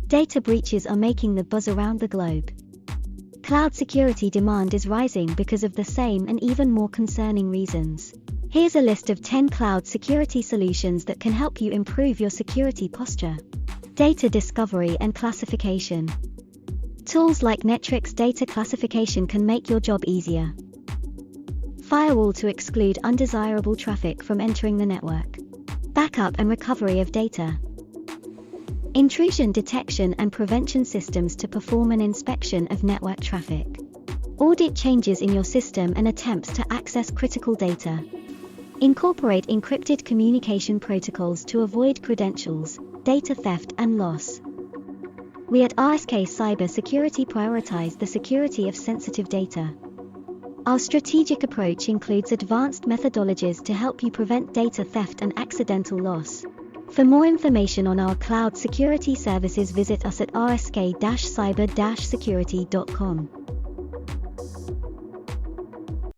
Data breaches are making the buzz around the globe. Cloud security demand is rising because of the same and even more concerning reasons. Here's a list of 10 cloud security solutions that can help you improve your security posture. Data discovery and classification. Tools like Netrix data classification can make your job easier. Firewall to exclude undesirable traffic from entering the network. Backup and recovery of data. Intrusion detection and prevention systems to perform an inspection of network traffic. Audit changes in your system and attempts to access critical data. Incorporate encrypted communication protocols to avoid credentials, data theft and loss. We at RSK Cybersecurity prioritize the security of sensitive data. Our strategic approach includes advanced methodologies to help you prevent data theft and accidental loss. For more information on our cloud security services, visit us at rsk-cyber-security.com.